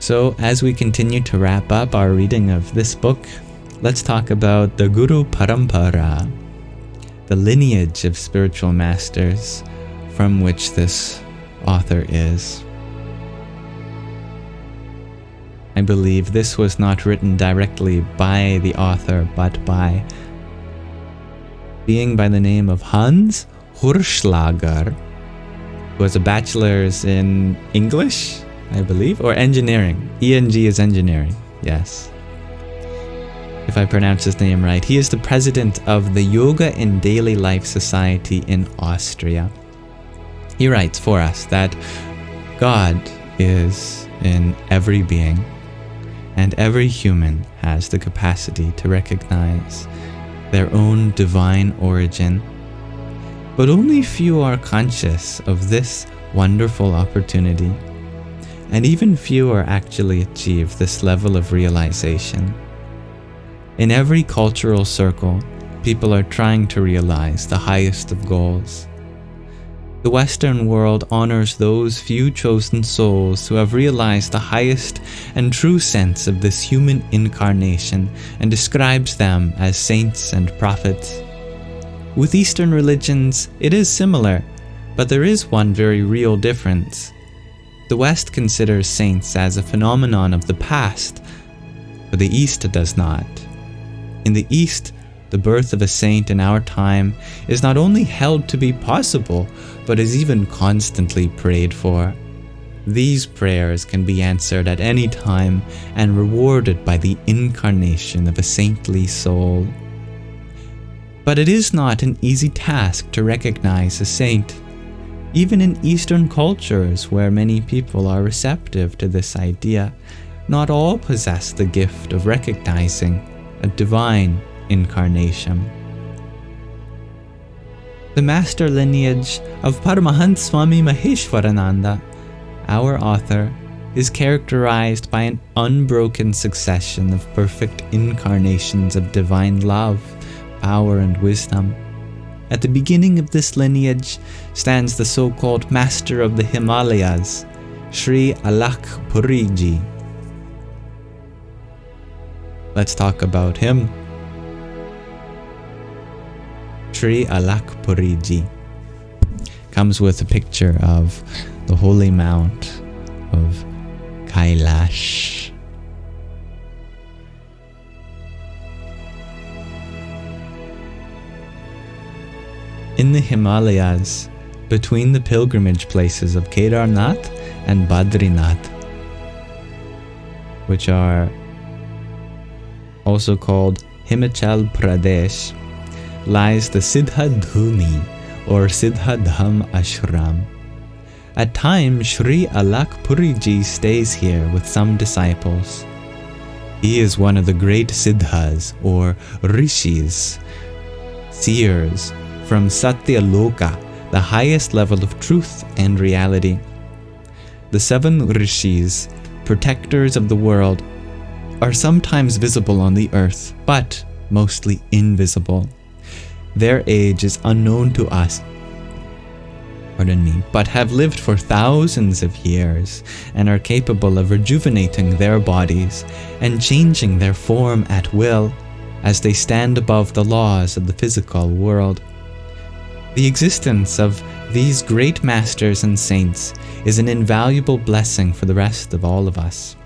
So as we continue to wrap up our reading of this book, let's talk about the Guru Parampara, the lineage of spiritual masters from which this author is. I believe this was not written directly by the author, but by being by the name of Hans Hurschlager, who has a bachelor's in English, I believe, or engineering. ENG is engineering, yes. If I pronounce his name right. He is the president of the Yoga in Daily Life Society in Austria. He writes for us that God is in every being, and every human has the capacity to recognize their own divine origin. But only few are conscious of this wonderful opportunity, and even fewer actually achieve this level of realization. In every cultural circle, people are trying to realize the highest of goals. The Western world honors those few chosen souls who have realized the highest and true sense of this human incarnation and describes them as saints and prophets. With Eastern religions, it is similar, but there is one very real difference. The West considers saints as a phenomenon of the past, but the East does not. In the East, the birth of a saint in our time is not only held to be possible, but is even constantly prayed for. These prayers can be answered at any time and rewarded by the incarnation of a saintly soul. But it is not an easy task to recognize a saint. Even in Eastern cultures, where many people are receptive to this idea, not all possess the gift of recognizing a divine incarnation. The master lineage of Paramhans Swami Maheshwarananda, our author, is characterized by an unbroken succession of perfect incarnations of divine love, power, and wisdom. At the beginning of this lineage stands the so-called Master of the Himalayas, Shri Devpuri. Let's talk about him. Shri Devpuri comes with a picture of the holy mount of Kailash. In the Himalayas, between the pilgrimage places of Kedarnath and Badrinath, which are also called Himachal Pradesh, lies the Siddhadhuni or Siddhadham Ashram. At times, Shri Devpuri stays here with some disciples. He is one of the great Siddhas or Rishis, seers from Satya Loka, the highest level of truth and reality. The 7 Rishis, protectors of the world, are sometimes visible on the earth, but mostly invisible. Their age is unknown to us, but have lived for thousands of years and are capable of rejuvenating their bodies and changing their form at will as they stand above the laws of the physical world. The existence of these great masters and saints is an invaluable blessing for the rest of all of us.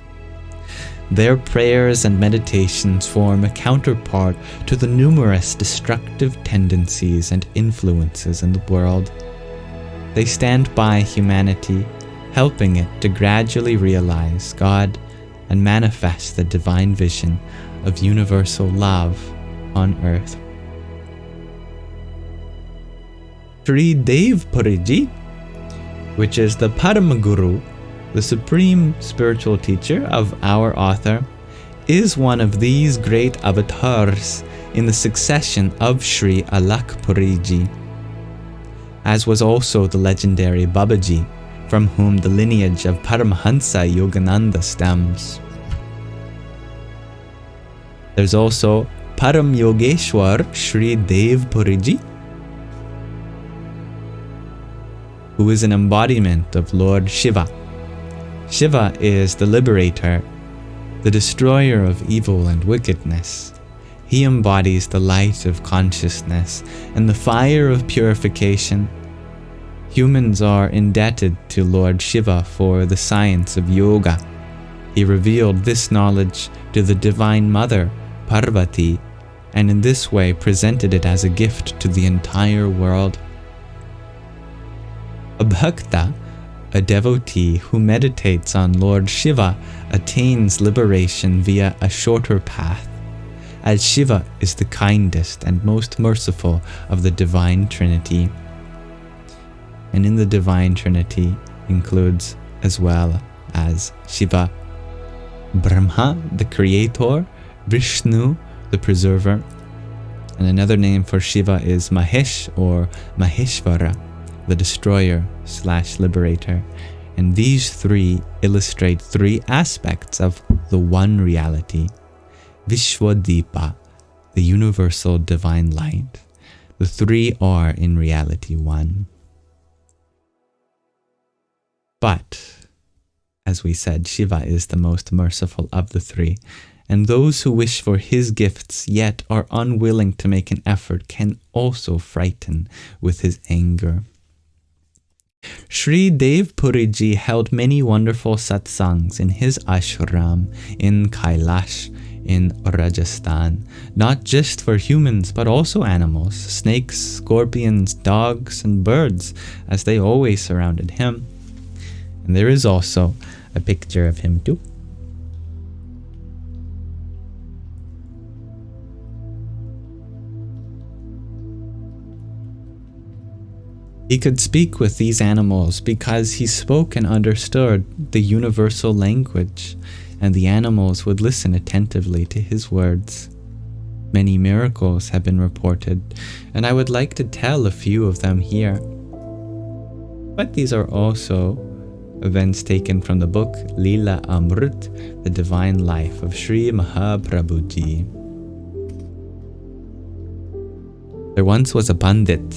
Their prayers and meditations form a counterpart to the numerous destructive tendencies and influences in the world. They stand by humanity, helping it to gradually realize God and manifest the divine vision of universal love on earth. Shri Devpuri, which is the Paramaguru, the supreme spiritual teacher of our author, is one of these great avatars in the succession of Shri Devpuri, as was also the legendary Babaji, from whom the lineage of Paramhansa Yogananda stems. There's also Param Yogeshwar Shri Devpuri, who is an embodiment of Lord Shiva. Shiva is the liberator, the destroyer of evil and wickedness. He embodies the light of consciousness and the fire of purification. Humans are indebted to Lord Shiva for the science of yoga. He revealed this knowledge to the Divine Mother, Parvati, and in this way presented it as a gift to the entire world. A bhakta, a devotee who meditates on Lord Shiva, attains liberation via a shorter path, as Shiva is the kindest and most merciful of the Divine Trinity. And in the Divine Trinity includes as well as Shiva, Brahma, the creator, Vishnu, the preserver, and another name for Shiva is Mahesh or Maheshwara, the destroyer / liberator. And these three illustrate three aspects of the one reality. Vishwadeepa, the universal divine light. The three are in reality one. But, as we said, Shiva is the most merciful of the three, and those who wish for his gifts yet are unwilling to make an effort can also frighten with his anger. Shri Devpuri held many wonderful satsangs in his ashram in Kailash in Rajasthan, not just for humans but also animals, snakes, scorpions, dogs, and birds, as they always surrounded him. And there is also a picture of him too. He could speak with these animals because he spoke and understood the universal language, and the animals would listen attentively to his words. Many miracles have been reported, and I would like to tell a few of them here. But these are also events taken from the book Leela Amrit, The Divine Life of Sri Mahaprabhuji. There once was a Pandit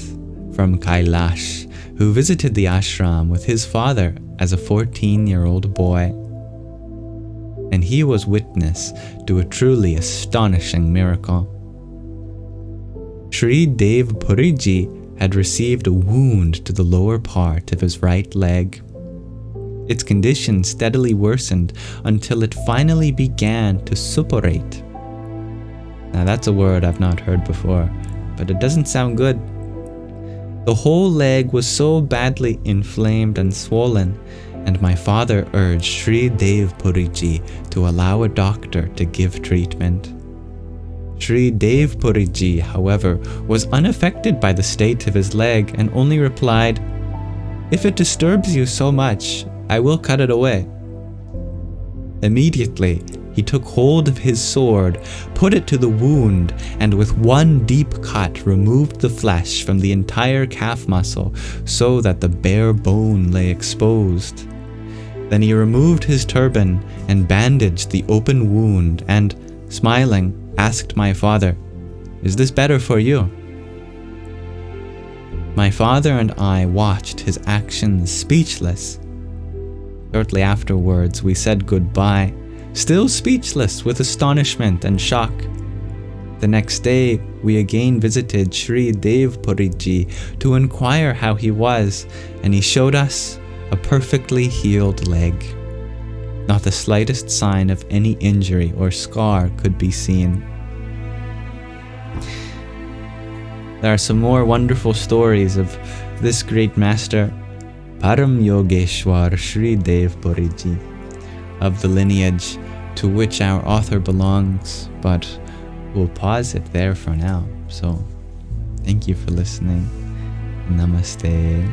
from Kailash who visited the ashram with his father as a 14-year-old boy. And he was witness to a truly astonishing miracle. Shri Devpuri had received a wound to the lower part of his right leg. Its condition steadily worsened until it finally began to suppurate. Now that's a word I've not heard before, but it doesn't sound good. The whole leg was so badly inflamed and swollen, and my father urged Shri Devpuri to allow a doctor to give treatment. Shri Devpuri, however, was unaffected by the state of his leg and only replied, "If it disturbs you so much, I will cut it away." Immediately, he took hold of his sword, put it to the wound, and with one deep cut removed the flesh from the entire calf muscle so that the bare bone lay exposed. Then he removed his turban and bandaged the open wound and, smiling, asked my father, "Is this better for you?" My father and I watched his actions speechless. Shortly afterwards, we said goodbye, still speechless with astonishment and shock. The next day, we again visited Shri Devpuri to inquire how he was, and he showed us a perfectly healed leg. Not the slightest sign of any injury or scar could be seen. There are some more wonderful stories of this great master, Param Yogeshwar Shri Devpuri, of the lineage to which our author belongs, but we'll pause it there for now. So, thank you for listening. Namaste.